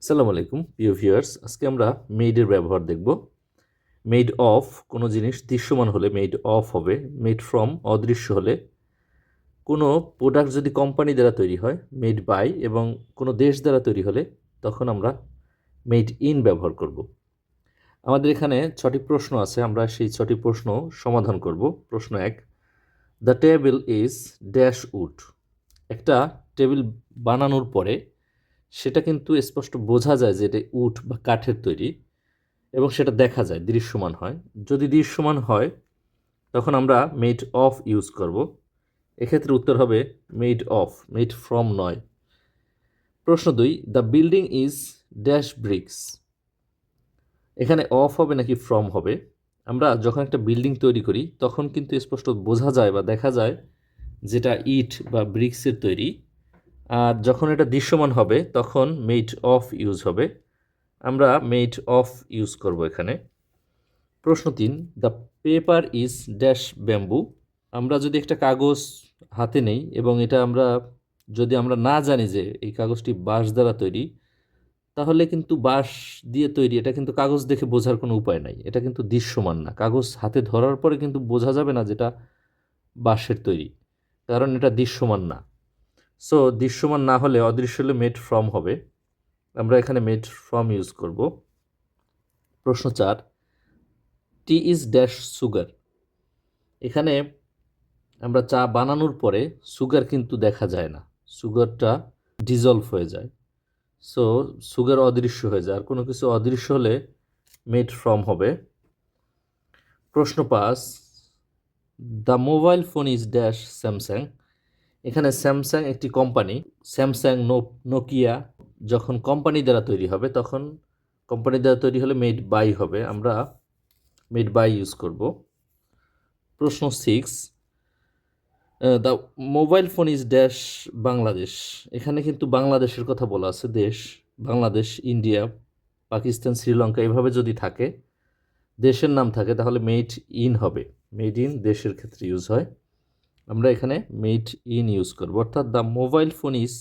আসসালামু আলাইকুম প্রিয় ভিউয়ার্স, আজকে আমরা মেইডের ব্যবহার দেখব। মেইড অফ কোনো জিনিস দৃশ্যমান হলে মেইড অফ হবে। মেইড ফ্রম অদৃশ্য হলে, কোনো প্রোডাক্ট যদি কোম্পানি দ্বারা তৈরি হয় মেইড বাই, এবং কোনো দেশ দ্বারা তৈরি হলে তখন আমরা মেইড ইন ব্যবহার করব। আমাদের এখানে 6টি প্রশ্ন আছে, আমরা সেই 6টি প্রশ্ন সমাধান করব। প্রশ্ন 1, the table is dash would. একটা টেবিল বানানোর পরে সেটা কিন্তু স্পষ্ট বোঝা যায় যে এটা উড বা কাঠের তৈরি, এবং সেটা দেখা যায়, দৃশ্যমান হয়। যদি দৃশ্যমান হয় তখন আমরা মেড অফ ইউজ করব। এক্ষেত্রে উত্তর হবে মেড অফ, মেড ফ্রম নয়। প্রশ্ন 2, the building is dash bricks. এখানে অফ হবে নাকি ফ্রম হবে? আমরা যখন একটা বিল্ডিং তৈরি করি তখন কিন্তু স্পষ্ট বোঝা যায় বা দেখা যায় যেটা ইট বা ব্রিক্সের তৈরি। আর যখন এটা দৃশ্যমান হবে তখন মেড অফ ইউজ হবে। আমরা মেড অফ ইউজ করব এখানে। প্রশ্ন 3, the paper is dash bamboo. আমরা যদি একটা কাগজ হাতে নেই এবং এটা যদি আমরা না জানি যে এই কাগজটি বাঁশ দ্বারা তৈরি, তাহলে কিন্তু বাঁশ দিয়ে তৈরি, এটা কিন্তু কাগজ দেখে বোঝার কোনো উপায় নাই, এটা কিন্তু দৃশ্যমান না। কাগজ হাতে ধরার পরে কিন্তু বোঝা যাবে না যেটা বাঁশের তৈরি, কারণ এটা দৃশ্যমান না। সো দৃশ্যমান না হলে, অদৃশ্য হলে মেড ফ্রম হবে। আমরা এখানে মেড ফ্রম ইউজ করব। প্রশ্ন 4, টি ইজ ড্যাশ সুগার। এখানে আমরা চা বানানোর পরে সুগার কিন্তু দেখা যায় না, সুগারটা ডিজলভ হয়ে যায়। সো সুগার অদৃশ্য হয়ে যায়। আর কোনো কিছু অদৃশ্য হলে মেড ফ্রম হবে। প্রশ্ন 5, the mobile phone is dash Samsung. এখানে স্যামসাং একটি কোম্পানি, স্যামসাং, নোকিয়া যখন কোম্পানি দ্বারা তৈরি হবে তখন কোম্পানি দ্বারা তৈরি হলে মেড বাই হবে। আমরা মেড বাই ইউজ করব। প্রশ্ন 6, the mobile phone is dash Bangladesh. এখানে কিন্তু বাংলাদেশের কথা বলা আছে, দেশ বাংলাদেশ, ইন্ডিয়া, পাকিস্তান, শ্রীলঙ্কা এভাবে যদি থাকে, দেশের নাম থাকে, তাহলে মেড ইন হবে। মেড ইন দেশের ক্ষেত্রে ইউজ হয়, আমরা এখানে মেড ইন ইউজ করব। অর্থাৎ the mobile phone is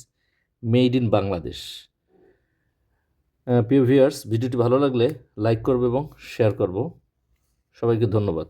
made in Bangladesh. প্রিয় ভিউয়ার্স, ভিডিওটি ভালো লাগলে লাইক করবে এবং শেয়ার করব। সবাইকে ধন্যবাদ।